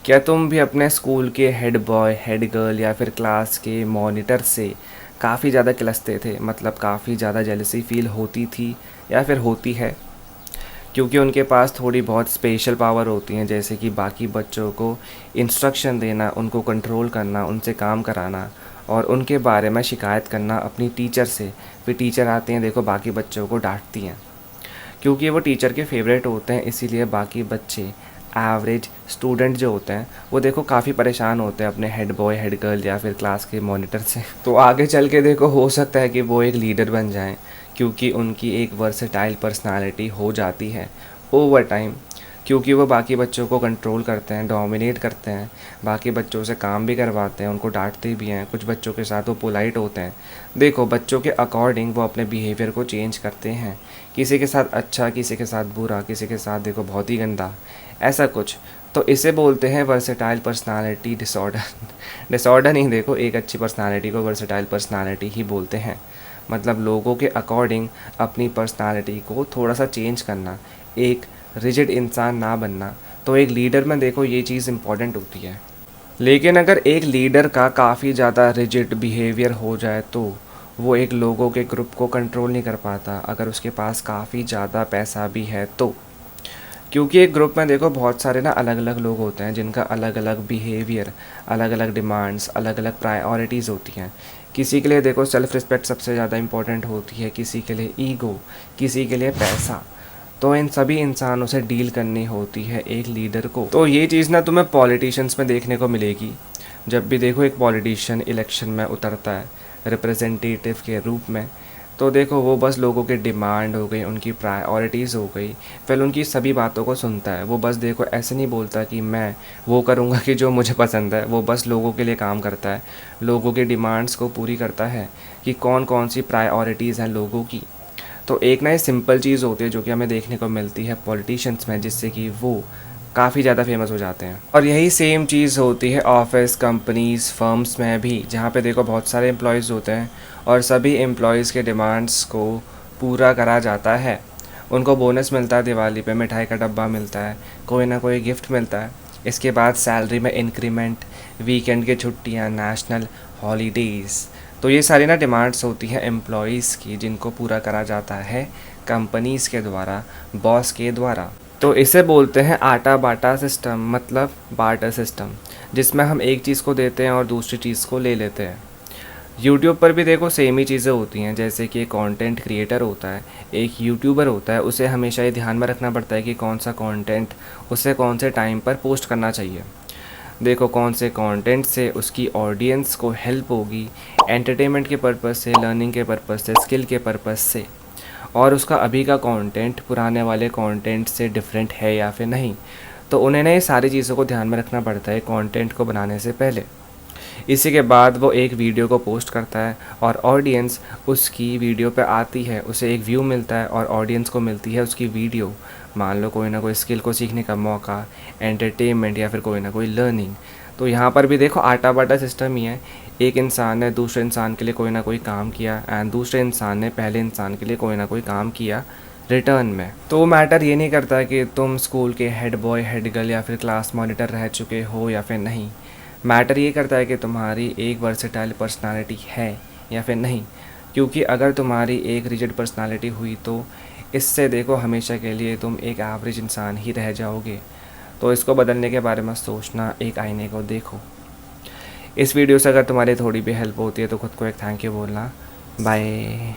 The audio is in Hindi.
क्या तुम भी अपने स्कूल के हेड बॉय, हेड गर्ल या फिर क्लास के मॉनिटर से काफ़ी ज़्यादा किलसते थे? मतलब काफ़ी ज़्यादा जेलसी फील होती थी या फिर होती है? क्योंकि उनके पास थोड़ी बहुत स्पेशल पावर होती हैं, जैसे कि बाकी बच्चों को इंस्ट्रक्शन देना, उनको कंट्रोल करना, उनसे काम कराना और उनके बारे में शिकायत करना अपनी टीचर से। फिर टीचर आते हैं, देखो बाकी बच्चों को डांटती हैं। क्योंकि वो टीचर के फेवरेट होते हैं, इसीलिए बाकी बच्चे, एवरेज स्टूडेंट जो होते हैं, वो देखो काफ़ी परेशान होते हैं अपने हेड बॉय, हेड गर्ल या फिर क्लास के मॉनिटर से। तो आगे चल के देखो हो सकता है कि वो एक लीडर बन जाएं, क्योंकि उनकी एक वर्सेटाइल पर्सनालिटी हो जाती है ओवर टाइम। क्योंकि वो बाकी बच्चों को कंट्रोल करते हैं, डोमिनेट करते हैं, बाकी बच्चों से काम भी करवाते हैं, उनको डांटते भी हैं, कुछ बच्चों के साथ वो पोलाइट होते हैं। देखो बच्चों के अकॉर्डिंग वो अपने बिहेवियर को चेंज करते हैं, किसी के साथ अच्छा, किसी के साथ बुरा, किसी के साथ देखो बहुत ही गंदा, ऐसा कुछ। तो इसे बोलते हैं वर्सेटाइल पर्सनालिटी डिसऑर्डर। डिसऑर्डर नहीं, देखो एक अच्छी पर्सनालिटी को वर्सेटाइल पर्सनालिटी ही बोलते हैं। मतलब लोगों के अकॉर्डिंग अपनी पर्सनालिटी को थोड़ा सा चेंज करना, एक रिजिड इंसान ना बनना। तो एक लीडर में देखो ये चीज़ इम्पॉर्टेंट होती है। लेकिन अगर एक लीडर का काफ़ी ज़्यादा रिजिड बिहेवियर हो जाए तो वो एक लोगों के ग्रुप को कंट्रोल नहीं कर पाता, अगर उसके पास काफ़ी ज़्यादा पैसा भी है तो। क्योंकि एक ग्रुप में देखो बहुत सारे ना अलग अलग लोग होते हैं, जिनका अलग अलग बिहेवियर, अलग अलग डिमांड्स, अलग अलग प्रायोरिटीज़ होती हैं। किसी के लिए देखो सेल्फ़ रिस्पेक्ट सबसे ज़्यादा इंपॉर्टेंट होती है, किसी के लिए ईगो, किसी के लिए पैसा। तो इन सभी इंसानों से डील करनी होती है एक लीडर को। तो ये चीज़ ना तुम्हें पॉलिटिशियंस में देखने को मिलेगी। जब भी देखो एक पॉलिटिशियन इलेक्शन में उतरता है रिप्रेजेंटेटिव के रूप में, तो देखो वो बस लोगों के डिमांड हो गई, उनकी प्रायोरिटीज़ हो गई, फिर उनकी सभी बातों को सुनता है। वो बस देखो ऐसे नहीं बोलता कि मैं वो करूँगा कि जो मुझे पसंद है, वो बस लोगों के लिए काम करता है, लोगों के डिमांड्स को पूरी करता है कि कौन कौन सी प्रायोरिटीज़ हैं लोगों की। तो एक ना ये सिंपल चीज़ होती है जो कि हमें देखने को मिलती है पॉलिटिशियंस में, जिससे कि वो काफ़ी ज़्यादा फेमस हो जाते हैं। और यही सेम चीज़ होती है ऑफिस, कंपनीज़, फर्म्स में भी, जहाँ पे देखो बहुत सारे एम्प्लॉयज़ होते हैं और सभी एम्प्लॉयज़ के डिमांड्स को पूरा करा जाता है। उनको बोनस मिलता है, दिवाली पे मिठाई का डब्बा मिलता है, कोई ना कोई गिफ्ट मिलता है। इसके बाद सैलरी में इंक्रीमेंट, वीकेंड की छुट्टियाँ, नेशनल हॉलीडेज़। तो ये सारी ना डिमांड्स होती हैं एम्प्लॉयज़ की, जिनको पूरा करा जाता है कंपनीज़ के द्वारा, बॉस के द्वारा। तो इसे बोलते हैं आटा बाटा सिस्टम, मतलब बार्टर सिस्टम, जिसमें हम एक चीज़ को देते हैं और दूसरी चीज़ को ले लेते हैं। यूट्यूब पर भी देखो सेम ही चीज़ें होती हैं, जैसे कि एक कंटेंट क्रिएटर होता है, एक यूट्यूबर होता है, उसे हमेशा ये ध्यान में रखना पड़ता है कि कौन सा कंटेंट उसे कौन से टाइम पर पोस्ट करना चाहिए। देखो कौन से कंटेंट से उसकी ऑडियंस को हेल्प होगी, एंटरटेनमेंट के पर्पज़ से, लर्निंग के पर्पज़ से, स्किल के पर्पज़ से, और उसका अभी का कंटेंट पुराने वाले कंटेंट से डिफरेंट है या फिर नहीं। तो उन्हें ना ये सारी चीज़ों को ध्यान में रखना पड़ता है कंटेंट को बनाने से पहले। इसी के बाद वो एक वीडियो को पोस्ट करता है और ऑडियंस उसकी वीडियो पे आती है, उसे एक व्यू मिलता है और ऑडियंस को मिलती है उसकी वीडियो। मान लो कोई ना कोई स्किल को सीखने का मौका, एंटरटेनमेंट या फिर कोई ना कोई लर्निंग। तो यहाँ पर भी देखो आटा बाटा सिस्टम ही है। एक इंसान ने दूसरे इंसान के लिए कोई ना कोई काम किया एंड दूसरे इंसान ने पहले इंसान के लिए कोई ना कोई काम किया रिटर्न में। तो मैटर ये नहीं करता कि तुम स्कूल के हेड बॉय, हेड गर्ल या फिर क्लास मॉनिटर रह चुके हो या फिर नहीं। मैटर ये करता है कि तुम्हारी एक वर्सेटाइल पर्सनालिटी है या फिर नहीं। क्योंकि अगर तुम्हारी एक रिजिड पर्सनालिटी हुई तो इससे देखो हमेशा के लिए तुम एक एवरेज इंसान ही रह जाओगे। तो इसको बदलने के बारे में सोचना, एक आईने को देखो। इस वीडियो से अगर तुम्हारी थोड़ी भी हेल्प होती है तो खुद को एक थैंक यू बोलना। बाय।